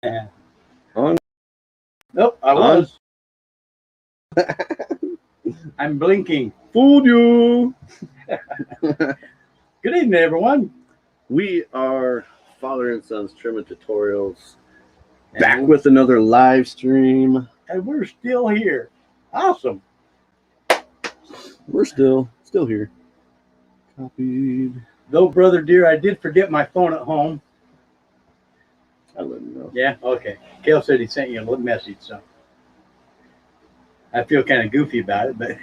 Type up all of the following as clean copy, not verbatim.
Yeah. On. Nope, I On. was. I'm blinking. Fooled you. Good evening, everyone. We are Father and Son's Trim Tutorials. Back with another live stream. And we're still here. Awesome. We're still here. Copied. Though, brother dear, I did forget my phone at home. I let him know. Yeah, okay. Kale said he sent you a message, so I feel kind of goofy about it, but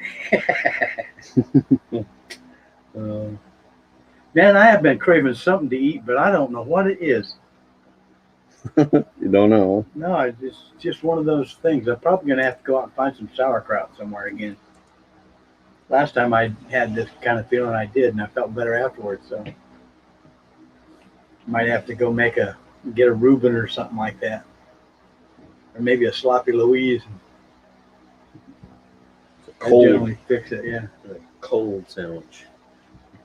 man, I have been craving something to eat, but I don't know what it is. You don't know? No, it's just one of those things. I'm probably going to have to go out and find some sauerkraut somewhere again. Last time I had this kind of feeling, I did, and I felt better afterwards. So might have to go get a Reuben or something like that, or maybe a sloppy Louise. Cold. I generally fix it, yeah. A cold sandwich.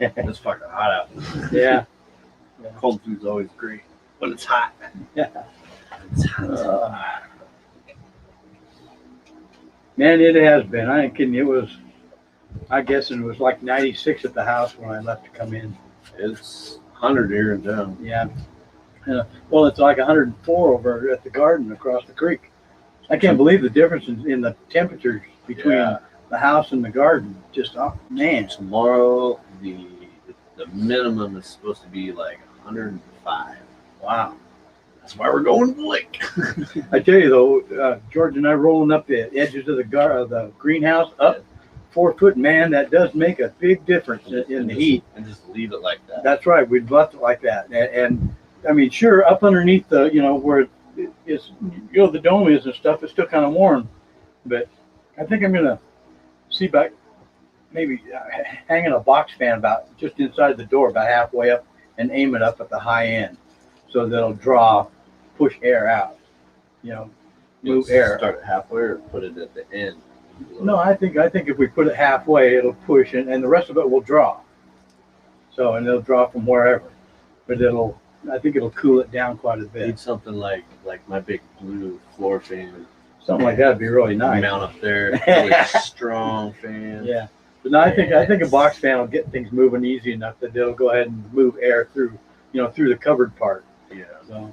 It's fucking hot out. Yeah. Cold food's always great, but it's hot. Yeah. It's hot. Man, it has been. I ain't kidding. I guess it was like 96 at the house when I left to come in. It's 100 here in town. Yeah. Well, it's like 104 over at the garden across the creek. I can't believe the difference in the temperatures between the house and the garden. Just, oh, man. Tomorrow, the minimum is supposed to be like 105. Wow. That's why we're going to the lake. I tell you, though, George and I rolling up the edges of the greenhouse up 4 foot, man, that does make a big difference in the heat. And just leave it like that. That's right. We'd left it like that. And I mean, sure, up underneath the, where it's, the dome is and stuff, it's still kind of warm. But I think I'm going to see about maybe hanging a box fan about just inside the door, about halfway up, and aim it up at the high end so that it'll push air out, move air. Start it halfway or put it at the end? No, I think if we put it halfway, it'll push, and the rest of it will draw. So, and it'll draw from wherever. But I think it'll cool it down quite a bit. Need something like my big blue floor fan. Something like that would be really nice. Mount up there, really strong fan. Yeah, but no, I think a box fan will get things moving easy enough that they'll go ahead and move air through, through the covered part. Yeah. So.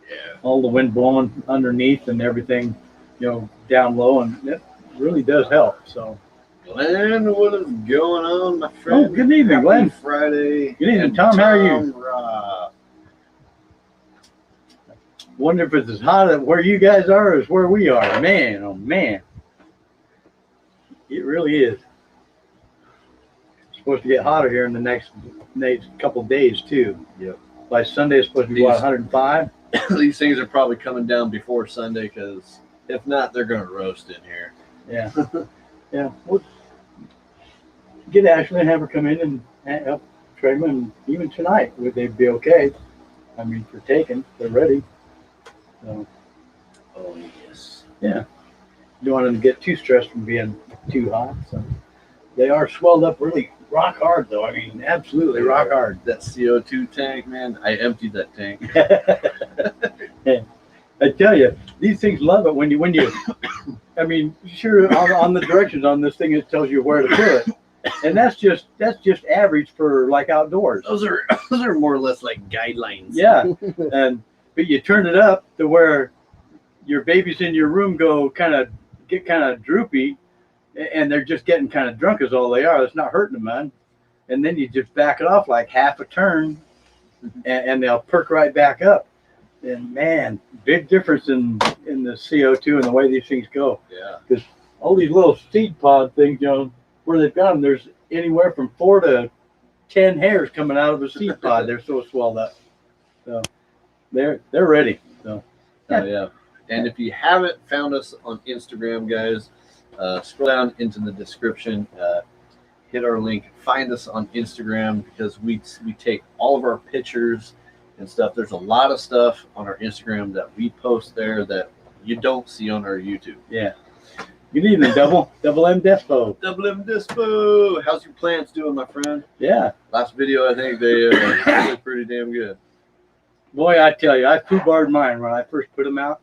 Yeah. All the wind blowing underneath and everything, down low, and it really does help. So. Glenn, what is going on, my friend? Oh, good evening, Glenn. Friday. Good evening, Tom. How are you? Rob. Wonder if it's as hot where you guys are as where we are. Man, oh man. It really is. It's supposed to get hotter here in the next couple of days too. Yep. By Sunday it's supposed to be 105. These things are probably coming down before Sunday, because if not, they're going to roast in here. Yeah. Yeah. We'll get Ashley and have her come in and help trim them, and even tonight, would they be okay? I mean, for taking, they're ready. So, oh, yes. Yeah. You don't want them to get too stressed from being too hot. So they are swelled up really rock hard, though. I mean, absolutely rock hard. That CO2 tank, man, I emptied that tank. I tell you, these things love it when you I mean, sure, on the directions on this thing, it tells you where to put it. And that's just average for like outdoors. Those are more or less like guidelines. Yeah. But you turn it up to where your babies in your room get kind of droopy, and they're just getting kind of drunk is all they are. It's not hurting them, man. And then you just back it off like half a turn, and they'll perk right back up. And man, big difference in the CO2 and the way these things go. Yeah. Because all these little seed pod things, where they've got them, there's anywhere from 4 to 10 hairs coming out of a seed pod. They're so swelled up. So they're ready. So yeah. And if you haven't found us on Instagram, guys, scroll down into the description, hit our link, find us on Instagram, because we take all of our pictures and stuff. There's a lot of stuff on our Instagram that we post there that you don't see on our YouTube. Yeah. Good evening, Double M Despo. Double M Despo. How's your plants doing, my friend? Yeah. Last video, I think they look pretty damn good. Boy, I tell you, I foobarred mine when I first put them out.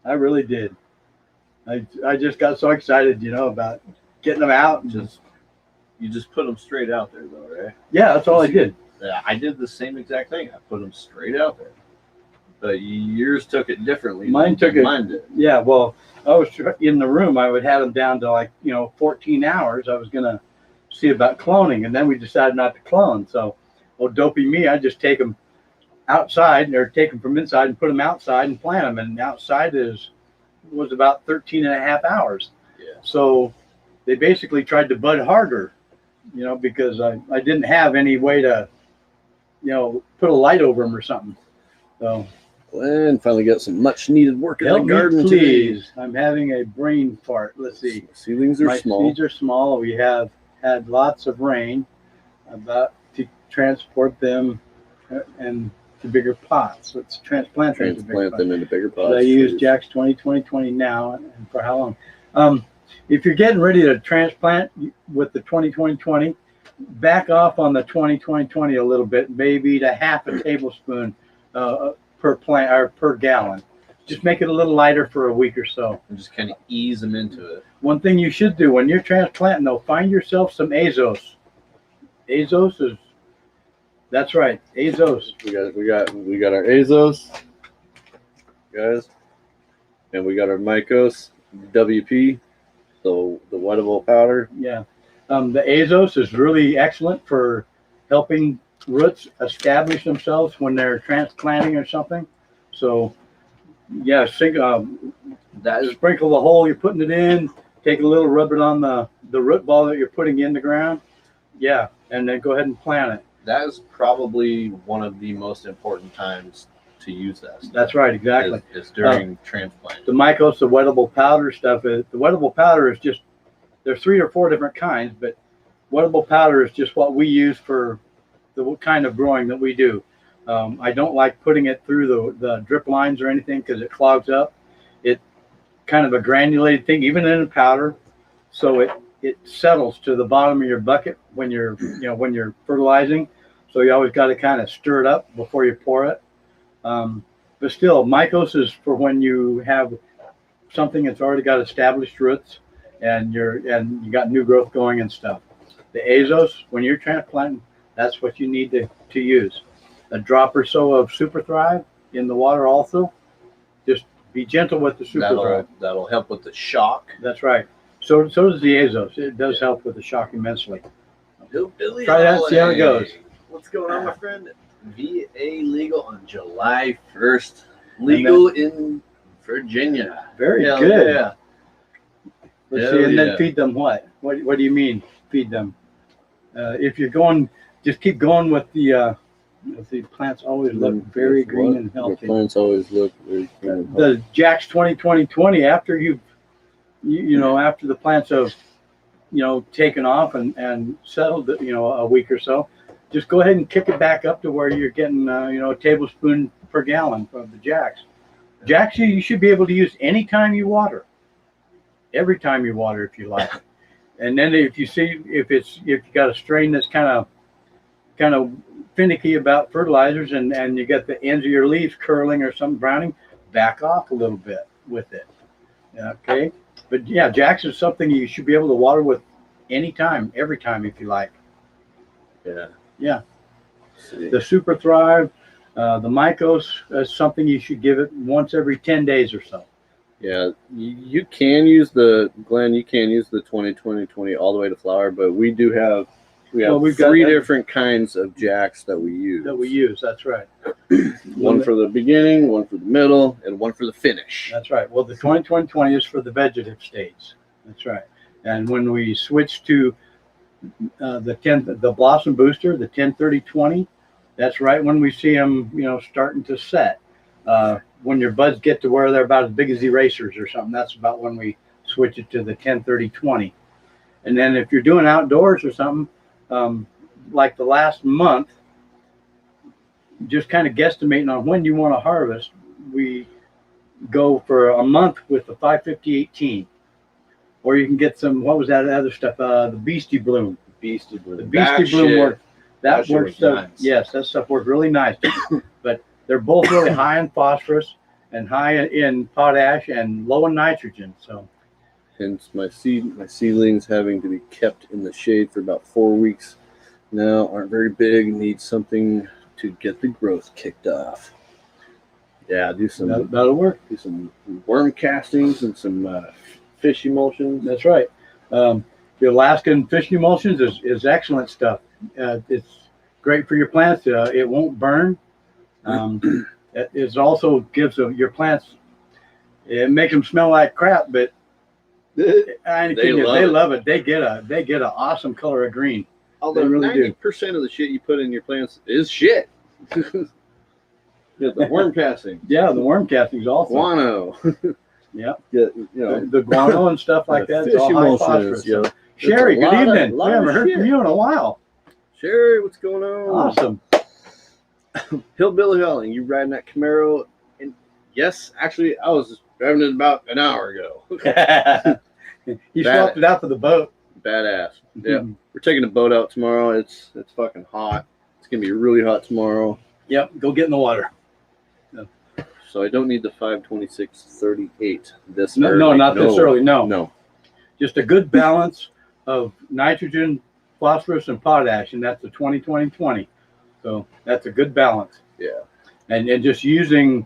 I really did. I just got so excited, about getting them out. And You just put them straight out there, though, right? yeah, that's all I did. Yeah, I did the same exact thing. I put them straight out there. But yours took it differently. Mine did. Yeah, well, I was in the room. I would have them down to 14 hours. I was gonna see about cloning, and then we decided not to clone. So, well, dopey me, I just take them outside, or take them from inside and put them outside and plant them. And outside was about 13 and a half hours. Yeah. So they basically tried to bud harder, because I didn't have any way to, put a light over them or something. So. And finally got some much needed work in Help the garden, me, please. I'm having a brain fart. Let's see. Seedlings are My small. seeds are small. We have had lots of rain. About to transport them and to bigger pots. Let's transplant them Into bigger pots. Should I use Jack's 2020 now, and for how long? If you're getting ready to transplant with the 2020, back off on the 2020 a little bit, maybe to half a tablespoon per plant or per gallon. Just make it a little lighter for a week or so. And just kind of ease them into it. One thing you should do when you're transplanting, though, find yourself some azos. That's right, azos. We got our Azos, guys, and we got our Mycos WP, so the wettable powder. Yeah, the azos is really excellent for helping roots establish themselves when they're transplanting or something. So, yeah, sprinkle the hole you're putting it in. Take a little, rub it on the root ball that you're putting in the ground. Yeah, and then go ahead and plant it. That is probably one of the most important times to use that stuff. That's right, exactly. Is during transplant. The Mycos, the wettable powder stuff, the wettable powder is just, there's 3 or 4 different kinds, but wettable powder is just what we use for the kind of growing that we do. I don't like putting it through the drip lines or anything because it clogs up. It kind of a granulated thing, even in a powder, so it settles to the bottom of your bucket when you're fertilizing. So you always got to kind of stir it up before you pour it. But still, Mycos is for when you have something that's already got established roots and you got new growth going and stuff. The azos, when you're transplanting, that's what you need to use. A drop or so of Super Thrive in the water also. Just be gentle with the Super Thrive. That'll help with the shock. That's right. So does the azos. It does help with the shock immensely. Hillbilly Try that, see how it goes. What's going on, my friend? VA legal on July 1st. Legal in Virginia. Very Hell good. Yeah. Let's see, and then feed them what? What do you mean feed them? If you're going, just keep going with the plants always look very green and healthy. The plants always look very green and healthy. The Jack's 2020 after after the plants have taken off and settled a week or so, just go ahead and kick it back up to where you're getting a tablespoon per gallon from the Jacks. Jacks you should be able to use anytime you water. Every time you water if you like. And then if you got a strain that's kind of finicky about fertilizers and you got the ends of your leaves curling or some browning, back off a little bit with it. Okay? But yeah, Jacks is something you should be able to water with anytime, every time if you like. Yeah. Yeah. The Super Thrive, the Mycos is something you should give it once every 10 days or so. Yeah, you can use the 2020 all the way to flower, but we have three different kinds of Jacks that we use. That's right. One for the beginning, one for the middle, and one for the finish. That's right. Well, the 2020 is for the vegetative states. That's right. And when we switch to the blossom booster, the 10-30-20, that's right when we see them, starting to set. When your buds get to where they're about as big as erasers or something, that's about when we switch it to the 10-30-20. And then if you're doing outdoors or something, like the last month, just kind of guesstimating on when you want to harvest, we go for a month with the 550-18. Or you can get some, what was that other stuff? The Beastie Bloom. The Beastie Bloom worked. That works. Nice. Yes, that stuff worked really nice. But they're both really high in phosphorus and high in potash and low in nitrogen. So hence my seedlings having to be kept in the shade for about 4 weeks now. Aren't very big, need something to get the growth kicked off. Yeah, do some that'll work. Do some worm castings and some fish emulsions. That's right. The Alaskan fish emulsions is excellent stuff. It's great for your plants. It won't burn. It also gives your plants. It makes them smell like crap, but they love it. They get an awesome color of green. Although really 90% of the shit you put in your plants is shit. Yeah, the worm casting. Yeah, the worm casting is also guano. Yeah, you know, the guano and stuff like that. It's all high phosphorus. Yeah. Sherry, good evening. We haven't heard from you in a while. Sherry, what's going on? Awesome. Hillbilly Hauling, you riding that Camaro? And yes, actually, I was driving it about an hour ago. You swapped it out for the boat. Badass. Yeah, we're taking the boat out tomorrow. It's fucking hot. It's gonna be really hot tomorrow. Yep, go get in the water. So I don't need the 526-38 this early. No, not this early. No. Just a good balance of nitrogen, phosphorus, and potash, and that's the 20-20-20. So that's a good balance. Yeah. And just using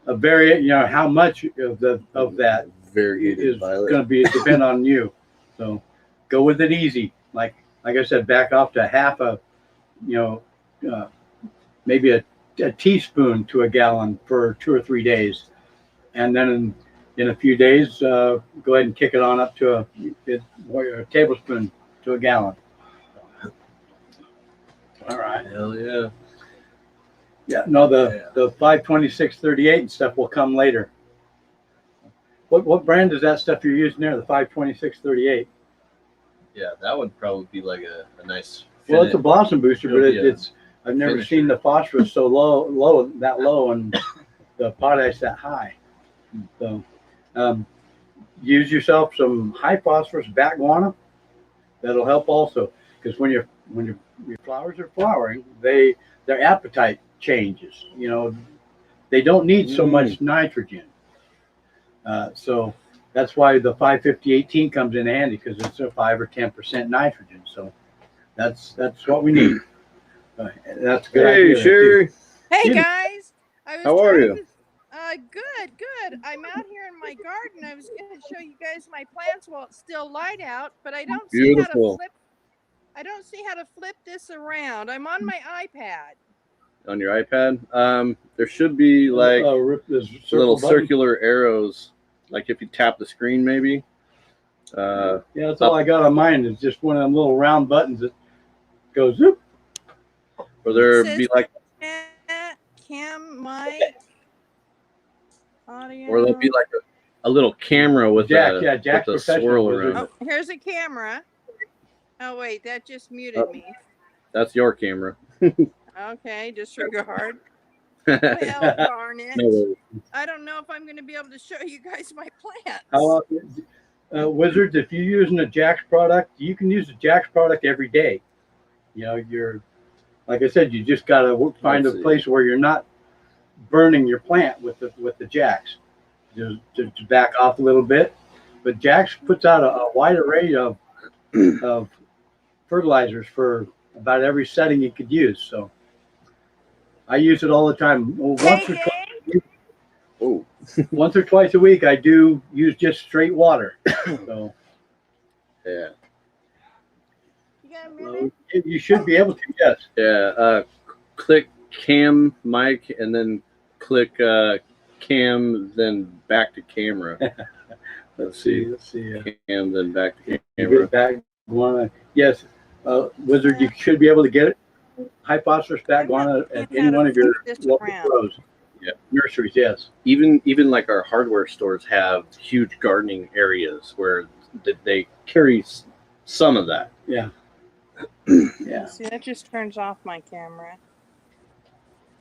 a how much of that variegated is going to be depend on you. So go with it easy. Like I said, back off to half a, maybe a teaspoon to a gallon for 2 or 3 days, and then in a few days, go ahead and kick it on up to a tablespoon to a gallon. All right. Hell yeah. Yeah. No, the 526-38 and stuff will come later. What brand is that stuff you're using there? The 526-38. Yeah, that would probably be like a nice. Well, it's a blossom booster, but it's. I've never seen the phosphorus so low, and the potash that high. So, use yourself some high phosphorus bat guano. That'll help also, because when your flowers are flowering, their appetite changes. They don't need so much nitrogen. So that's why the 550-18 comes in handy, because it's a 5 or 10% nitrogen. So that's what we need. That's a good idea. Hey, Sherry. Hey, guys. How are you? Good. I'm out here in my garden. I was going to show you guys my plants while it's still light out, but I don't see how to flip this around. I'm on my iPad. On your iPad? There should be like little circular arrows, like if you tap the screen, maybe. Yeah, that's all I got on mine. Is just one of them little round buttons that goes zoop. Or there be like cam mic audio. Or there'll be like a little camera with Jack's with a swirl around. Oh, here's a camera. Oh wait, that just muted me. That's your camera. Okay, disregard. Well, darn it. No. I don't know if I'm going to be able to show you guys my plants. How Wizards, if you're using a Jack's product, you can use the Jack's product every day. You're like I said, you just got to find a place where you're not burning your plant with the Jack's. Just to back off a little bit. But Jack's puts out a wide array of fertilizers for about every setting you could use. So I use it all the time. Once or twice a week, I do use just straight water. So yeah. You should be able to, yes. Yeah. Click cam mic and then click cam, then back to camera. Let's see. Cam, then back to camera. Back guana. Yes. Wizard, you should be able to get it. High phosphorus back guana at any one of your local grows. Yeah. Nurseries, yes. Even like our hardware stores have huge gardening areas where they carry some of that. Yeah. Yeah. See, that just turns off my camera.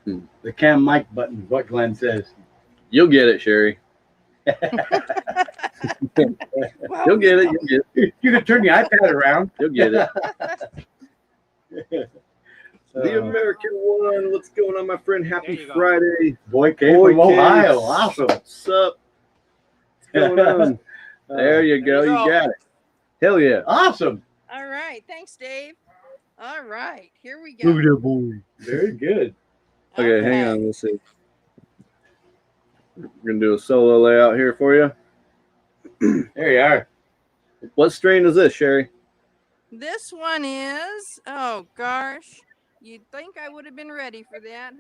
The cam mic button is what Glenn says. You'll get it, Sherry. You'll get it. You can turn the iPad around. You'll get it. The American one. What's going on, my friend? Happy There you go. Friday. Boy came Boy from Ohio. Case. Awesome. What's up? What's going on? There you go. There you You go. got it. Hell yeah. Awesome. All right. Thanks, Dave. All right. Here we go. Look at that boy. Very good. Okay, hang on. Let's see. We're going to do a solo layout here for you. There you are. What strain is this, Sherry? This one is, oh gosh, you'd think I would have been ready for that,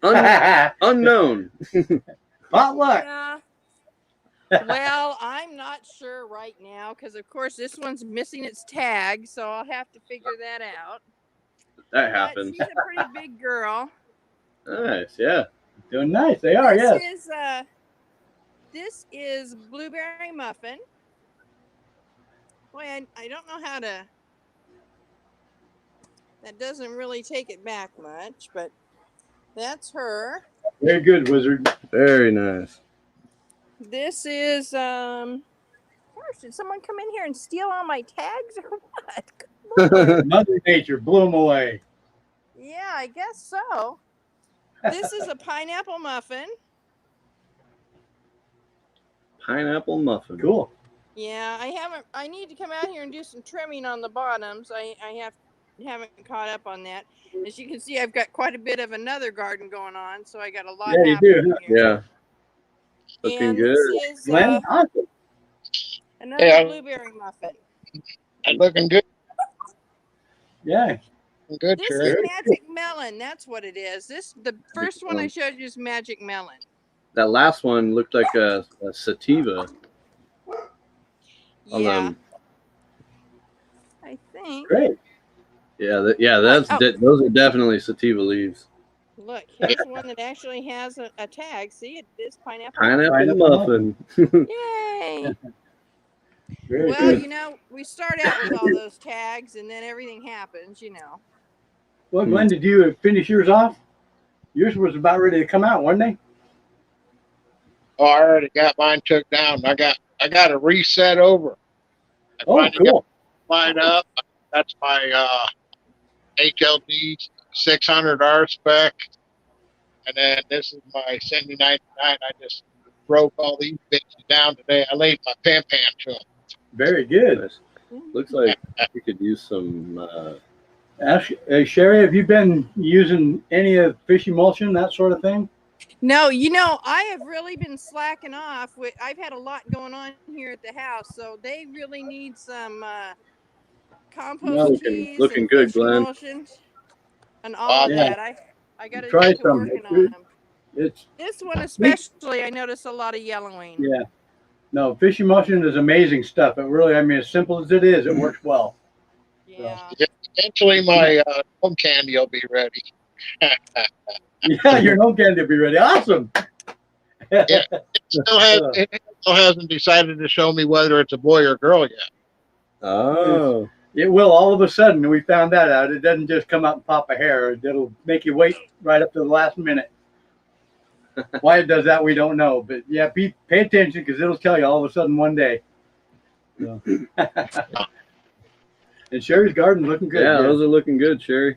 huh? Unknown. Hot luck. Yeah. Well, I'm not sure right now because, of course, this one's missing its tag, so I'll have to figure that out. That But happens. she's a pretty big girl. Nice, yeah. Doing nice. They are, yes. This is Blueberry Muffin. Boy, I don't know how to. That doesn't really take it back much, but that's her. Very good, Wizard. Very nice. This is gosh, did someone come in here and steal all my tags or what? Good Lord. Mother Nature blew them away. Yeah, I guess so. This is a pineapple muffin. Pineapple muffin. Cool. Yeah, I need to come out here and do some trimming on the bottoms. I haven't caught up on that. As you can see, I've got quite a bit of another garden going on, so I got a lot Yeah, you happening do. here. Yeah. Looking And good. this is Glenn, awesome. another Yeah. blueberry muffin. Looking good. Yeah. Good, This Sherry. is magic melon. That's what it is. The first one I showed you is magic melon. That last one looked like a sativa. Yeah, I think. Great. Yeah, that's Oh. those are definitely sativa leaves. Look, here's one that actually has a tag. See, it is pineapple. Pineapple muffin. Yay! Very Well, good. you know, we start out with all those tags, and then everything happens. You know. Well, Glenn, did you finish yours off? Yours was about ready to come out, wasn't they? Oh, I already got mine took down. I got to reset over. I Oh, finally got cool. mine up. That's my HLD 600R spec. And then this is my 7099. I just broke all these bitches down today. I laid my pan to them. Very good. Nice. Looks like we could use some. Sherry, have you been using any of fish emulsion, that sort of thing? No, you know, I have really been slacking off. I've had a lot going on here at the house, so they really need some compost teas looking and good, fish Glenn. emulsions and all of Yeah. that. I got to Try get to some. working on them. It's This one especially, I notice a lot of yellowing. yeah. No, fish emulsion is amazing stuff. It really, I mean, as simple as it is, it works well. Yeah. Eventually, my Gnome Candy will be ready. Yeah, your Gnome Candy will be ready. Awesome. It still hasn't decided to show me whether it's a boy or girl yet. Oh, It will all of a sudden. We found that out. It doesn't just come out and pop a hair. It'll make you wait right up to the last minute. Why it does that, we don't know. But yeah, pay attention because it'll tell you all of a sudden one day. So. And Sherry's garden's looking good. yeah, those are looking good, Sherry.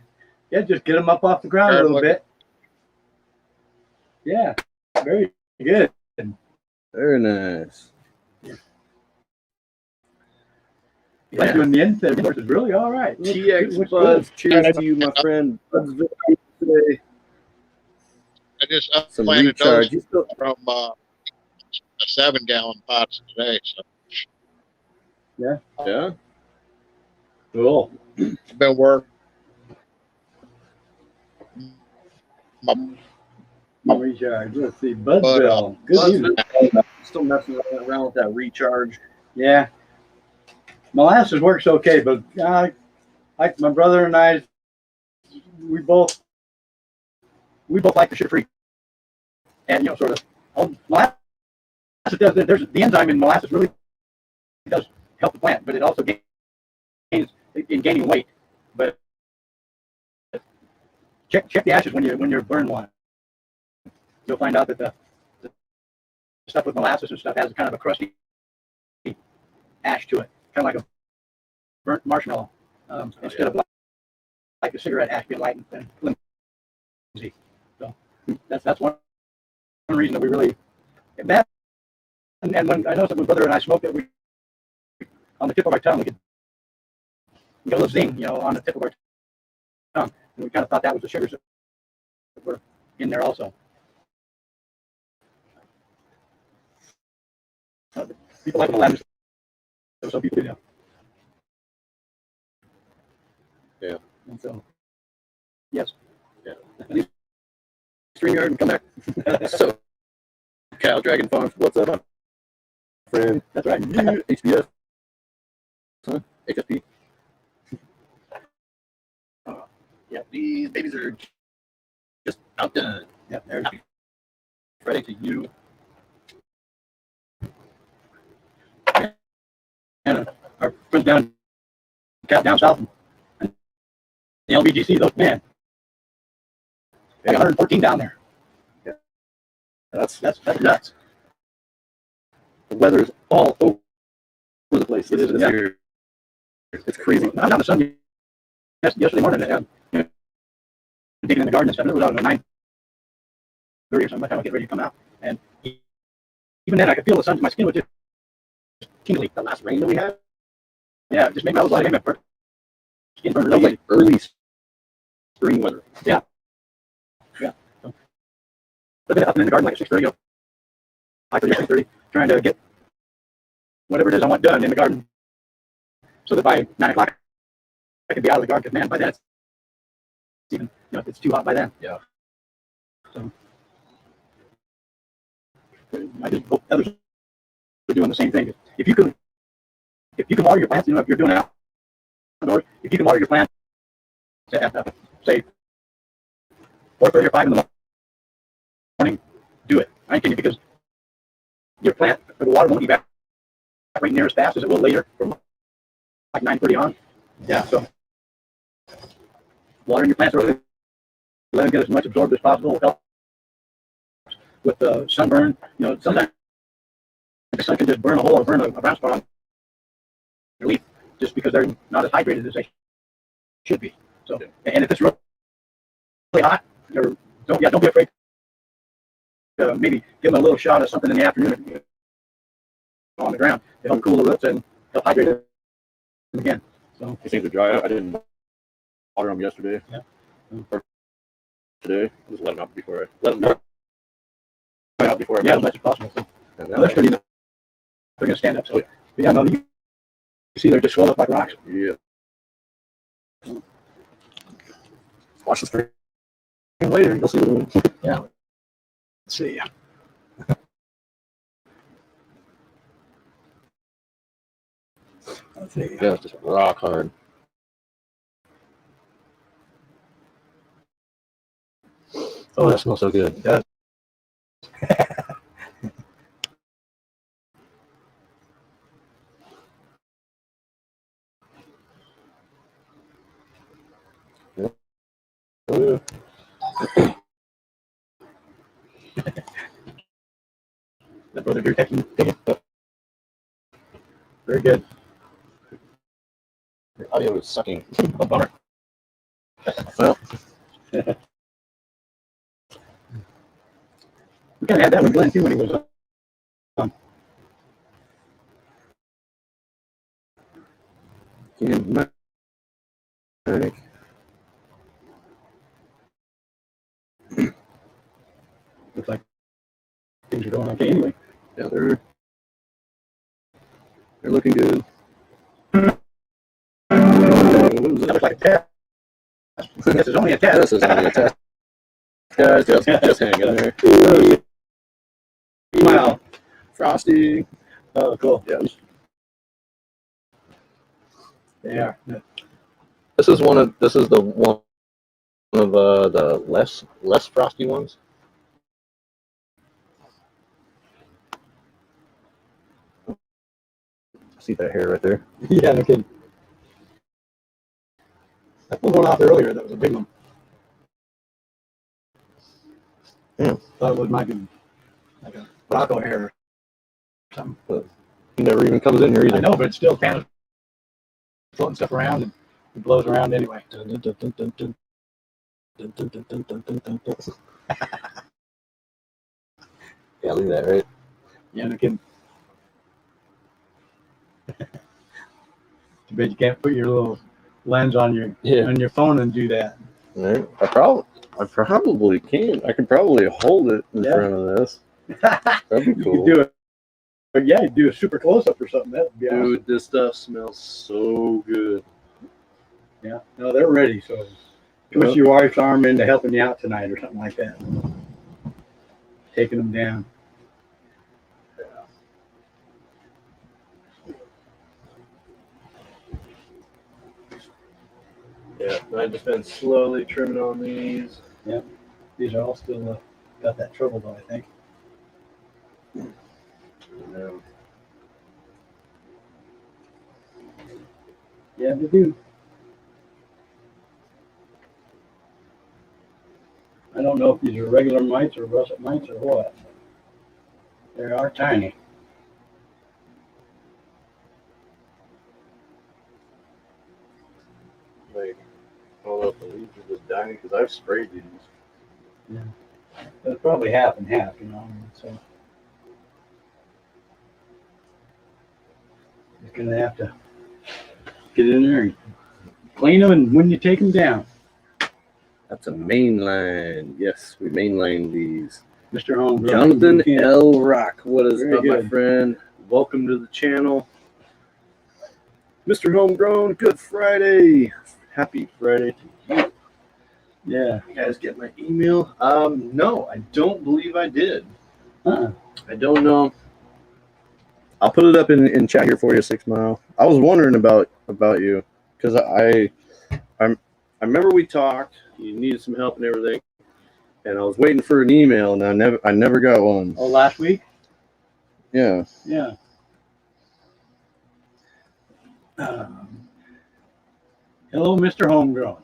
Yeah, just get them up off the ground a little bit. Yeah, very good. Very nice. Yeah, doing the insect work is really all right. TX Buds, cheers to you, my friend. Buds today. I just Some planted recharge. those from a 7-gallon pots today. So Yeah. Cool. I've been working. Recharge. Let's see, Budsville. Good news. Still messing around with that recharge. Yeah. Molasses works okay, but like my brother and I, we both like the sugar-free. And, sort of, molasses does, there's the enzyme in molasses really does help the plant, but it also gains in gaining weight. But check the ashes when you're burning one. You'll find out that the stuff with molasses and stuff has kind of a crusty ash to it, kind of like a burnt marshmallow instead of like a cigarette ash being light and flimsy. So that's one reason that we really that. And when I noticed that my brother and I smoked it, we on the tip of our tongue we could get a little zing, on the tip of our tongue, and we kind of thought that was the sugars that were in there also. People like the lemons, so some people do. Yeah. And so, yes. Yeah. StreamYard and come back. So, Cow Dragon Farms, what's up, my friend? That's right. HBS. Huh? HSP. Yeah, these babies are just outdone. Yeah, they're ready to you. And our friends down south, and the LBGC, those man, they got 114 down there. Yeah, that's nuts. The weather is all over the place. It is. It's crazy. I was out in the sun yesterday morning, digging in the garden and stuff. It was out at 9:30 or something. By the time I get ready to come out, and even then, I could feel the sun. My skin was just tingly. The last rain that we had, yeah, it just made my skin burn real late. Early spring weather. Yeah. So, I've been up in the garden like at 6:30, 5:30, 6:30, trying to get whatever it is I want done in the garden, so that by 9 o'clock I could be out of the garden. Because man, by then it's even, it's too hot by then. Yeah. So I just hope others are doing the same thing. If you can water your plants, if you're doing it outdoors, if you can water your plants at say 4:30 or 5 in the morning, do it. I ain't kidding you, because your plant, the water won't evaporate near as fast as it will later from like 9:30 on. Yeah, so watering your plants early, let them get as much absorbed as possible. Help with the sunburn. Sometimes the sun can just burn a hole or burn a brown spot on your leaf just because they're not as hydrated as they should be. So, and if it's really hot, don't be afraid. Maybe give them a little shot of something in the afternoon on the ground to help cool the roots and help hydrate them again. So These things are dry out. I didn't water them yesterday. Yeah. Or today. Just let them out before I let them dry out before I as much as possible. So, and they're sturdy enough. They're going to stand up. So yeah, no, you see they're just swelled up like rocks. Yeah. Watch the stream later. You'll see what yeah. Let's see. Let's see. Yeah, it's just rock hard. Oh, that smells so good. It does. Oh, yeah. That brother deer taking very good. Your audio is sucking. A bummer. Well, We kind of had that with Glenn too when he was on. Looks like things are going okay anyway. yeah, they're looking good. That looks like a test. This is only a test. This is only a test. Guys, just hang in there. Wow. Frosty. Oh, cool. Yeah. They are. This is the one of the less frosty ones. See that hair right there? Yeah, no kidding. I pulled one off earlier that was a big one. Yeah. Thought it might be like a Bronco hair or something. But he never even comes in here either. I know, but it's still kind of floating stuff around. And It blows around anyway. Dun, dun, dun, dun, dun, dun. Dun, dun, dun, dun, dun, dun, dun, dun. Yeah, look at that, right? Yeah, no kidding. Too bad you can't put your little lens on your phone and do that. Right. I probably can. I can probably hold it in front of this. That'd be You cool. could do it. But yeah, you do a super close up or something. That'd be awesome. Dude, this stuff smells so good. Yeah. No, they're ready. So twist your wife's arm into helping you out tonight or something like that. Taking them down. Yeah, I've just been slowly trimming on these. These are all still got that trouble though, I think. Yeah, they do. I don't know if these are regular mites or russet mites or what. They are tiny. Like, I don't know if the leaves are just dying because I've sprayed these. It's probably half and half, you know. So you're gonna have to get in there and clean them, and when you take them down, That's a mainline. Yes, we mainline these. Mr. Holmes. Jonathan L. Rock, what is Very up, my good. friend? Welcome to the channel. Mr. Homegrown, good Friday. Happy Friday to you. Yeah. You guys get my email? No, I don't believe I did. Uh-uh. I don't know. I'll put it up in chat here for you, 6 Mile. I was wondering about you because I remember we talked. You needed some help and everything, and I was waiting for an email, and I never got one. Oh, last week? Yeah. Yeah. Hello, Mr. Homegrown.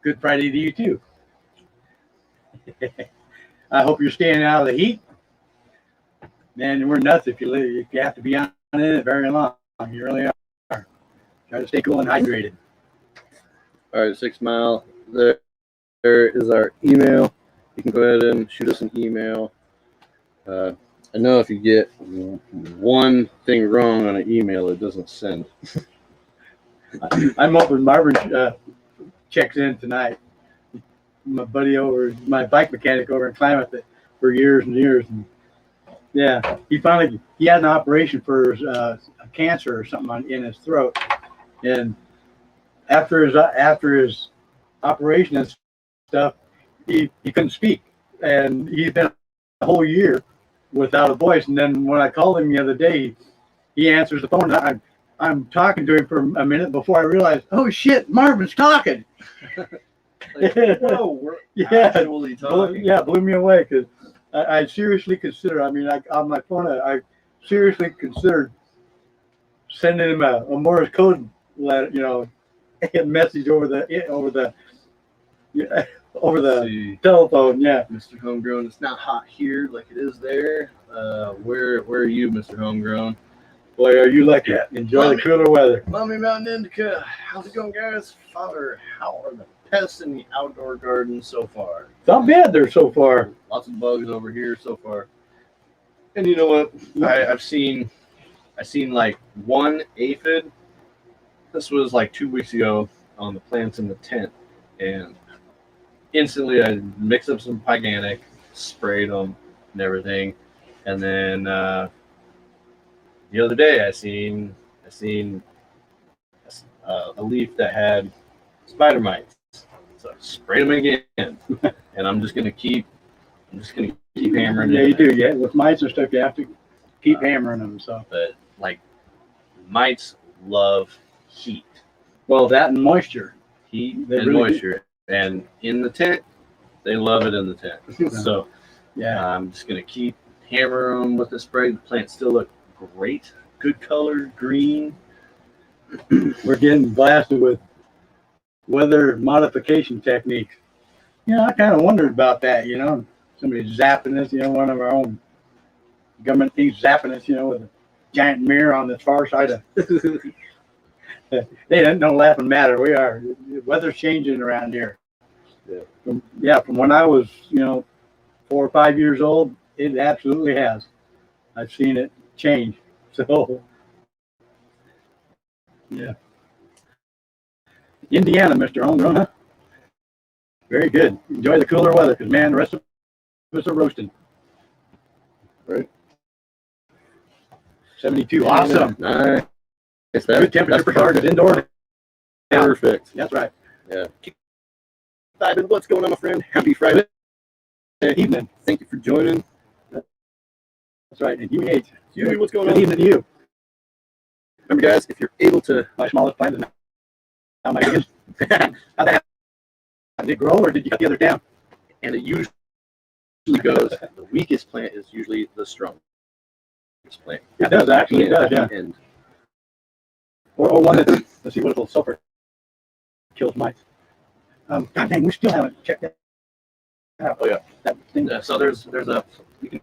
Good Friday to you too. I hope you're staying out of the heat. Man, we're nuts if you have to be on it very long. You really are. Try to stay cool and hydrated. All right, 6 Mile. There is our email. You can go ahead and shoot us an email. I know if you get one thing wrong on an email, it doesn't send. I'm hoping Marvin checks in tonight. My buddy my bike mechanic over in Klamath for years and years. And yeah, he had an operation for a cancer or something in his throat. And after his operation and stuff, he couldn't speak. And he's been a whole year without a voice. And then when I called him the other day, he answers the phone. I'm talking to him for a minute before I realized, oh shit, Marvin's talking. Like, whoa, we're actually talking. Blew me away because I seriously considered. I mean, on my phone, I seriously considered sending him a Morse code letter, a message over the telephone. Yeah, Mr. Homegrown, it's not hot here like it is there. Where are you, Mr. Homegrown? boy, are you lucky. Enjoy the cooler weather. Mommy Mountain Indica, how's it going, guys? Father, how are the pests in the outdoor garden so far? It's not bad there so far. Lots of bugs over here so far. And you know what? I've seen like one aphid. This was like 2 weeks ago on the plants in the tent, and instantly I mixed up some Pyganic, sprayed them and everything, and then the other day I seen a leaf that had spider mites, so I sprayed them again, and I'm just gonna keep hammering. Yeah, you do. Yeah, with mites and stuff, you have to keep hammering them. So, but like mites love heat. Well, that and moisture. Heat They and really moisture, and in the tent, they love it in the tent. So Yeah. I'm just gonna keep hammering them with the spray. The plants still look great, good color, green. We're getting blasted with weather modification techniques. I kind of wondered about that, somebody zapping us, one of our own government things zapping us, with a giant mirror on the far side of Hey, that don't laugh and matter. We are. The weather's changing around here. From when I was, 4 or 5 years old, it absolutely has. I've seen it change. So, yeah. Indiana, Mr. Homegrown, huh? Very good. Enjoy the cooler weather, because man, the rest of us are roasting. Right. 72. Awesome. Nice. Good temperature for garden indoor. Perfect. That's right. Yeah. Ivan, what's going on, my friend? Happy Friday Evening. Thank you for joining. That's right. And UH. Huey, what's going Good on? evening to you. Remember, guys, if you're able to, My smallest plant is now my biggest. How did it grow, or did you cut the other down? and it usually goes, the weakest plant is usually the strongest plant. It does, actually. It does, yeah. And Or one that, let's see, what little sulfur kills mites. God dang, we still haven't checked that out. Oh, yeah. That thing. so there's a, you can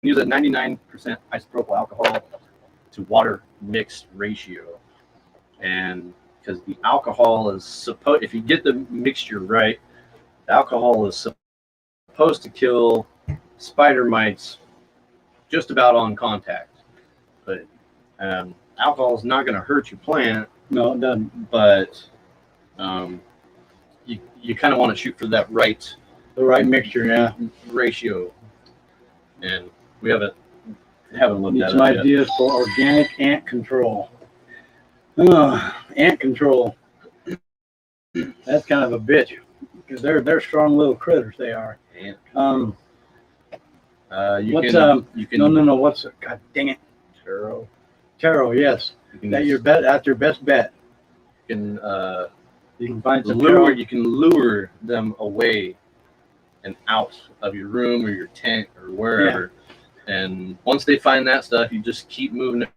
use a 99% isopropyl alcohol to water mixed ratio. And because the alcohol is supposed, if you get the mixture right, the alcohol is supposed to kill spider mites just about on contact. But alcohol is not going to hurt your plant. No, it doesn't. But you kind of want to shoot for that right The right mixture, yeah. ratio. And we haven't looked Need at some it yet. ideas for organic ant control. Ant control. That's kind of a bitch, because they're strong little critters. They are. And, You what's can, you can no. What's it? God dang it. Taro, yes. You can, That's your best bet. you can You can find some lure. taro. You can lure them away and out of your room or your tent or wherever. And once they find that stuff, you just keep moving it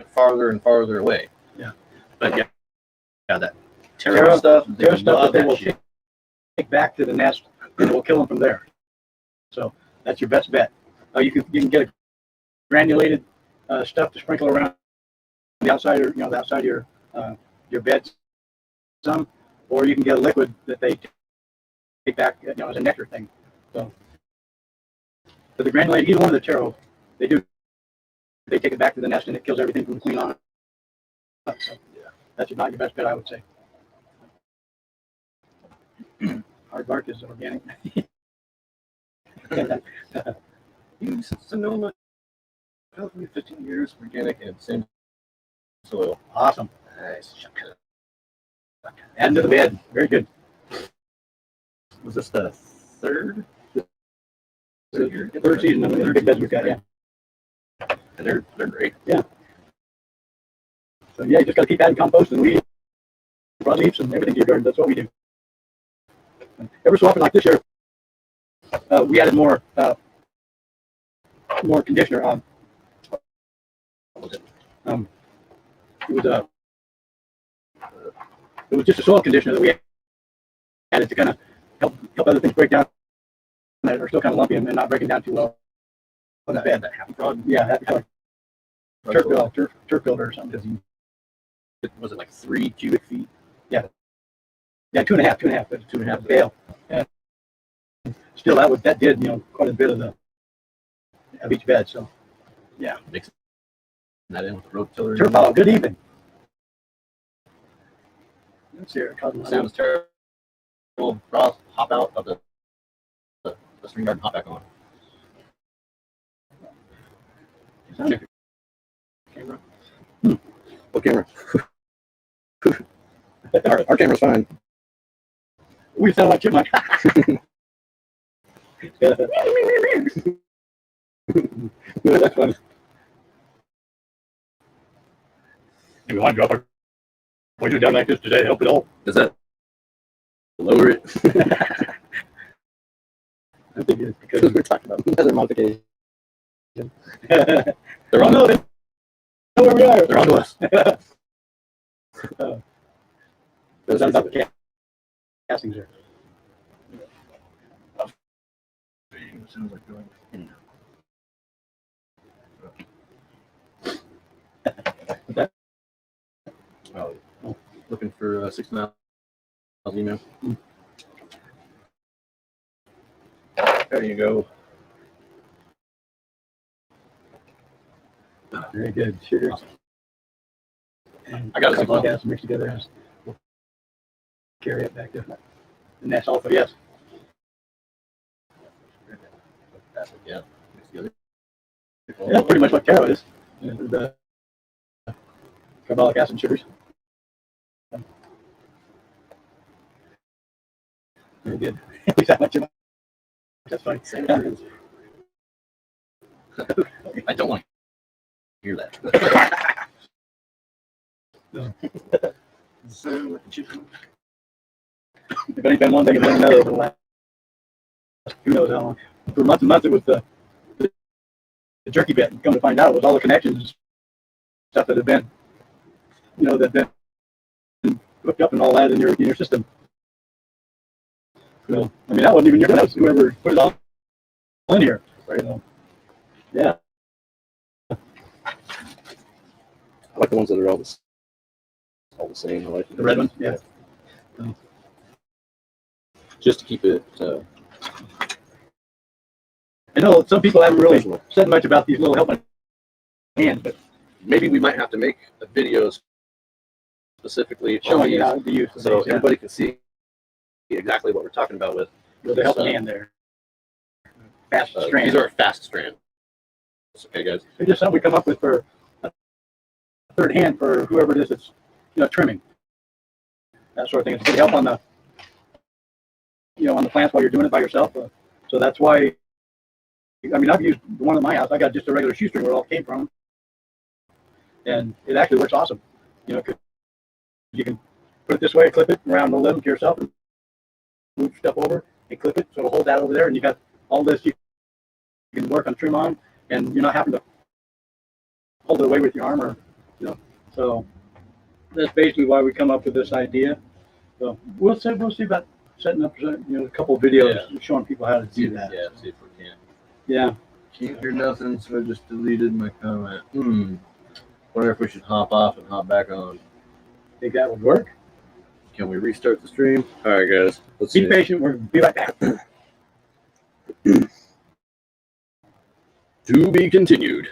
farther and farther away. Yeah. But yeah, that taro stuff. They There's stuff love that they that will shit. take back to the nest, and it will kill them from there. So that's your best bet. You can get a granulated stuff to sprinkle around the outside, or the outside of your beds, some, or you can get a liquid that they take back, as a nectar thing. So, but the granulated, either one of the taro, they take it back to the nest, and it kills everything from the queen on. So, yeah, that's about your best bet, I would say. Hard bark is organic. Sonoma, 15 years, organic and same soil. Awesome. Nice. Add to the bed. Very good. Was this the third? Third season of the big beds we've got, yeah. And they're great. So yeah, you just got to keep adding compost and weed, broad leaves, and everything to your garden. That's what we do. And every so often, like this year, we added more conditioner. It was just a soil conditioner that we added to kind of help other things break down that are still kind of lumpy and not breaking down too well on the bed. That happy frog. Yeah, happy frog. Turf builder or something. Was it like 3 cubic feet? Yeah, 2.5. 2.5 bale. Yeah. Still, that did quite a bit of each bed. So yeah, Mixing that in with rototiller. turf hollow. Good evening. Let's hear it. Sounds terrible. Ross, hop out of the string guard and hop back on. Check your camera. What camera? our camera's fine. We sound like chipmunk. That's funny. Do we want to drop our pointer down like this today? Help it all. Does that lower it? I think it's because we're talking about weather modification. They're Oh on. no, they know where we are. They're on to us. That's about the castings there. Sounds like going in. Oh, looking for 6 miles email. There you go. Very good. Sugar. And I got a carbonic signal. acid mixed together. And we'll carry it back to, and that's also, yes. Yeah. Mix together. Yeah, pretty much what taro is. The carbonic acid and sugars. Very good. We sound like too much. That's fine. I don't want to hear that. If anything, one thing has been another over the last, who knows how long. For months and months, it was the jerky bit. And come to find out, it was all the connections and stuff that had been, that had been hooked up and all that in your system. So, I mean, that wasn't even your, that was whoever put it all in here. Yeah. I like the ones that are all the same. I like The red one, yeah. Just to keep it. I know some people haven't really said much about these little helping hands, but Maybe we might have to make a video specifically showing you how to use the so things, yeah. everybody can see exactly what we're talking about with. With the helping hand there. Fast strand. These are fast strands. Okay, guys. It's just something we come up with for a third hand for whoever it is that's, trimming. That sort of thing. It's good help on the, on the plants while you're doing it by yourself. So that's why, I mean, I've used the one at my house. I got just a regular shoestring where it all came from. And it actually works awesome. 'Cause you can put it this way, clip it around the limb to yourself, and move stuff over and clip it. So it'll hold that over there. And you got all this you can work on, trim on, and you're not having to hold it away with your arm or, so that's basically why we come up with this idea. So we'll see about setting up, a couple of videos showing people how to do that. Yeah, see if we can. Yeah. Can't hear nothing, so I just deleted my comment. Wonder if we should hop off and hop back on. Think that would work? Can we restart the stream? All right, guys. Let's Be see. patient. We'll be right back. To be continued.